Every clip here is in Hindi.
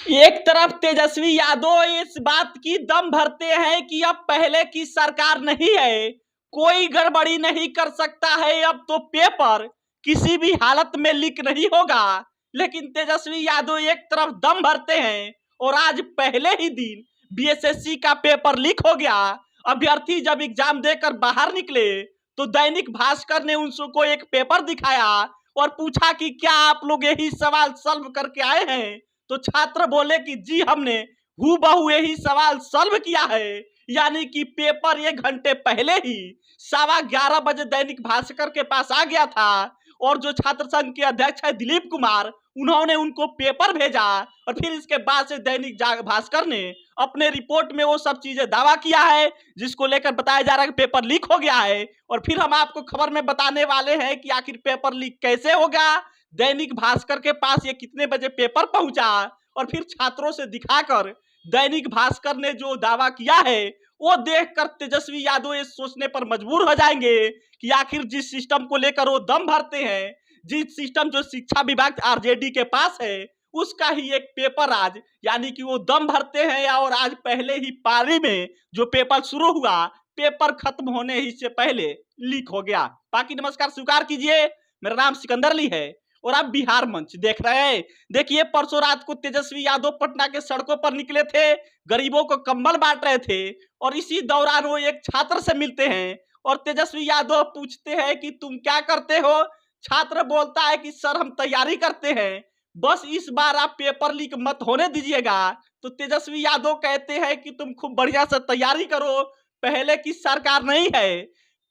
एक तरफ तेजस्वी यादव इस बात की दम भरते हैं कि अब पहले की सरकार नहीं है, कोई गड़बड़ी नहीं कर सकता है, अब तो पेपर किसी भी हालत में लीक नहीं होगा। लेकिन तेजस्वी यादव एक तरफ दम भरते हैं और आज पहले ही दिन बीएसएससी का पेपर लीक हो गया। अभ्यर्थी जब एग्जाम देकर बाहर निकले तो दैनिक भास्कर ने उनको एक पेपर दिखाया और पूछा कि क्या आप लोग यही सवाल सॉल्व करके आए हैं। तो छात्र बोले कि जी हमने हूबहू यही सवाल सॉल्व किया है। यानी कि पेपर 1 घंटे पहले ही 11:15 बजे दैनिक भास्कर के पास आ गया था और जो छात्र संघ के अध्यक्ष है दिलीप कुमार, उन्होंने उनको पेपर भेजा और फिर इसके बाद से दैनिक भास्कर ने अपने रिपोर्ट में वो सब चीजें दावा किया है जिसको लेकर बताया जा रहा है कि पेपर लीक हो गया है। और फिर हम आपको खबर में बताने वाले हैं कि आखिर पेपर लीक कैसे होगा, दैनिक भास्कर के पास ये कितने बजे पेपर पहुंचा और फिर छात्रों से दिखाकर दैनिक भास्कर ने जो दावा किया है वो देखकर तेजस्वी यादव ये सोचने पर मजबूर हो जाएंगे कि आखिर जिस सिस्टम को लेकर वो दम भरते हैं, जिस सिस्टम जो शिक्षा विभाग आरजेडी के पास है, उसका ही एक पेपर आज यानी कि वो दम भरते हैं और आज पहले ही पारी में जो पेपर शुरू हुआ, पेपर खत्म होने ही से पहले लीक हो गया। बाकी नमस्कार स्वीकार कीजिए, मेरा नाम सिकंदर अली है और आप बिहार मंच देख रहे हैं। देखिए परसों रात को तेजस्वी यादव पटना के सड़कों पर निकले थे, गरीबों को कंबल बांट रहे थे और इसी दौरान वो एक छात्र से मिलते हैं और तेजस्वी यादव पूछते हैं कि तुम क्या करते हो। छात्र बोलता है कि सर हम तैयारी करते हैं, बस इस बार आप पेपर लीक मत होने दीजिएगा। तो तेजस्वी यादव कहते हैं कि तुम खूब बढ़िया से तैयारी करो, पहले की सरकार नहीं है,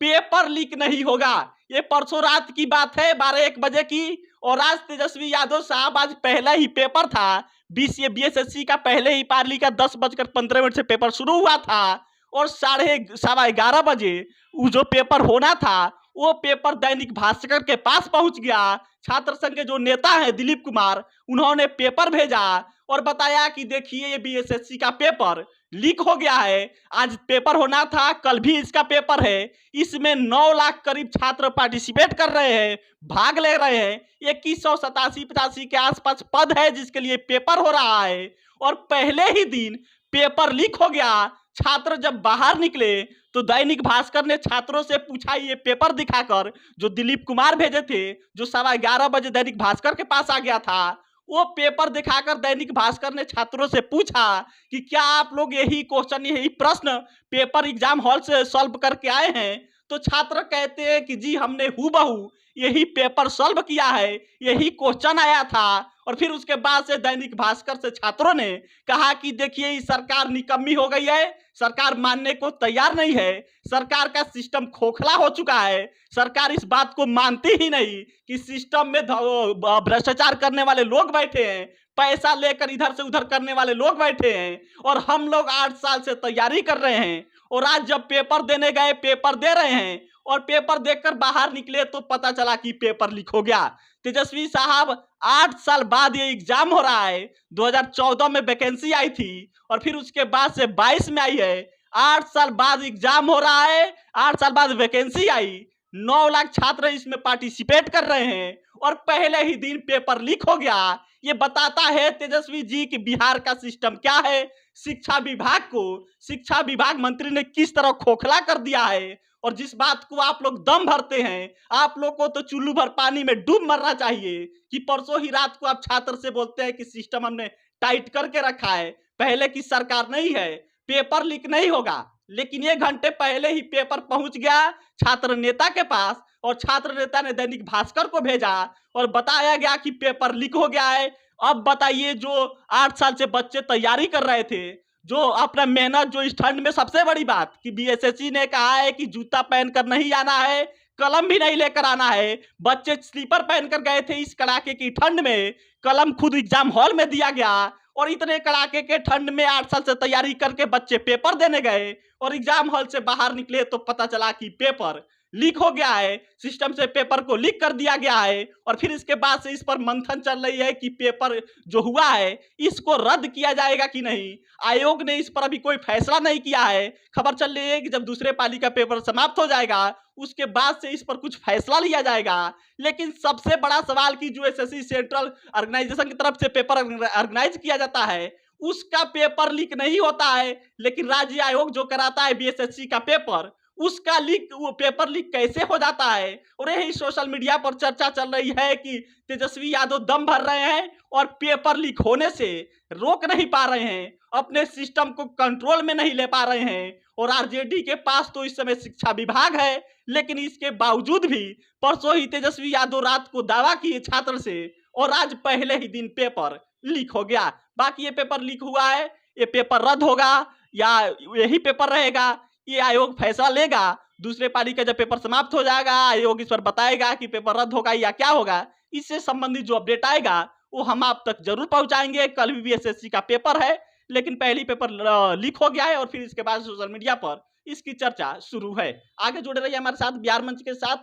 पेपर लीक नहीं होगा। ये परसों रात की बात है 12-1 बजे की। और आज तेजस्वी यादव साहब आज पहला ही पेपर था बीएसएससी का, पहले ही पारली का 10:15 से पेपर शुरू हुआ था और 11:15 बजे जो पेपर होना था वो पेपर दैनिक भास्कर के पास पहुंच गया। छात्र संघ के जो नेता है दिलीप कुमार, उन्होंने पेपर भेजा और बताया कि देखिए ये बीएसएससी का पेपर लीक हो गया है, आज पेपर होना था, कल भी इसका पेपर है, इसमें 9 लाख करीब छात्र पार्टिसिपेट कर रहे हैं, भाग ले रहे हैं, 2187-85 के आसपास पद है जिसके लिए पेपर हो रहा है और पहले ही दिन पेपर लीक हो गया। छात्र जब बाहर निकले तो दैनिक भास्कर ने छात्रों से पूछा ये पेपर दिखाकर जो दिलीप कुमार भेजे थे, जो 11:15 बजे दैनिक भास्कर के पास आ गया था, वो पेपर दिखाकर दैनिक भास्कर ने छात्रों से पूछा कि क्या आप लोग यही क्वेश्चन यही प्रश्न पेपर एग्जाम हॉल से सॉल्व करके आए हैं। तो छात्र कहते हैं कि जी हमने हूबहू यही पेपर सॉल्व किया है, यही क्वेश्चन आया था। और फिर उसके बाद से दैनिक भास्कर से छात्रों ने कहा कि देखिए ये सरकार निकम्मी हो गई है, सरकार मानने को तैयार नहीं है, सरकार का सिस्टम खोखला हो चुका है, सरकार इस बात को मानती ही नहीं कि सिस्टम में भ्रष्टाचार करने वाले लोग बैठे हैं, पैसा लेकर इधर से उधर करने वाले लोग बैठे हैं और हम लोग 8 साल से तैयारी कर रहे हैं और आज जब पेपर देने गए पेपर दे रहे हैं और पेपर देखकर बाहर निकले तो पता चला कि पेपर लीक हो गया। तेजस्वी साहब 8 साल बाद ये एग्जाम हो रहा है, 2014 में वैकेंसी आई थी और फिर उसके बाद से 22 में आई है, 8 साल बाद एग्जाम हो रहा है, 8 साल बाद वैकेंसी आई, 9 लाख छात्र इसमें पार्टिसिपेट कर रहे हैं और पहले ही दिन पेपर लीक हो गया। ये बताता है तेजस्वी जी कि बिहार का सिस्टम क्या है, शिक्षा विभाग को शिक्षा विभाग मंत्री ने किस तरह खोखला कर दिया है। और जिस बात को आप लोग दम भरते हैं, आप लोग को तो चुल्लू भर पानी में डूब मरना चाहिए कि परसों ही रात को आप छात्र से बोलते हैं कि सिस्टम हमने टाइट करके रखा है, पहले की सरकार नहीं है, पेपर लीक नहीं होगा। लेकिन 1 घंटे पहले ही पेपर पहुंच गया छात्र नेता के पास और छात्र नेता ने दैनिक भास्कर को भेजा और बताया गया कि पेपर लीक हो गया है। अब बताइए जो 8 साल से बच्चे तैयारी कर रहे थे, जो अपना मेहनत, जो इस ठंड में सबसे बड़ी बात कि बीएसएससी ने कहा है कि जूता पहनकर नहीं आना है, कलम भी नहीं लेकर आना है, बच्चे स्लीपर पहनकर गए थे इस कड़ाके की ठंड में, कलम खुद एग्जाम हॉल में दिया गया और इतने कड़ाके के ठंड में 8 साल से तैयारी करके बच्चे पेपर देने गए और एग्जाम हॉल से बाहर निकले तो पता चला कि पेपर लीक हो गया है, सिस्टम से पेपर को लीक कर दिया गया है और फिर इसके बाद से इस पर मंथन चल रही है कि पेपर जो हुआ है इसको रद्द किया जाएगा कि नहीं। आयोग ने इस पर अभी कोई फैसला नहीं किया है। खबर चल रही है कि जब दूसरे पाली का पेपर समाप्त हो जाएगा उसके बाद से इस पर कुछ फैसला लिया जाएगा। लेकिन सबसे बड़ा सवाल कि जो एसएससी सेंट्रल ऑर्गेनाइजेशन की तरफ से पेपर ऑर्गेनाइज किया जाता है उसका पेपर लीक नहीं होता है, लेकिन राज्य आयोग जो कराता है बीएसएससी का पेपर उसका लीक, वो पेपर लीक कैसे हो जाता है। और यही सोशल मीडिया पर चर्चा चल रही है कि तेजस्वी यादव दम भर रहे हैं और पेपर लीक होने से रोक नहीं पा रहे हैं, अपने सिस्टम को कंट्रोल में नहीं ले पा रहे हैं। और आरजेडी के पास तो इस समय शिक्षा विभाग है, लेकिन इसके बावजूद भी परसों ही तेजस्वी यादव रात को दावा किए छात्र से और आज पहले ही दिन पेपर लीक हो गया। बाकी ये पेपर लीक हुआ है, ये पेपर रद्द होगा या यही पेपर रहेगा, ये आयोग फैसला लेगा। दूसरे पाली का जब पेपर समाप्त हो जाएगा आयोग इस पर बताएगा कि पेपर रद्द होगा या क्या होगा। इससे संबंधित जो अपडेट आएगा वो हम आप तक जरूर पहुंचाएंगे। कल भी बीएसएससी का पेपर है, लेकिन पहली पेपर लीक हो गया है और फिर इसके बाद सोशल मीडिया पर इसकी चर्चा शुरू है। आगे जुड़े रहिए हमारे साथ बिहार मंच के साथ।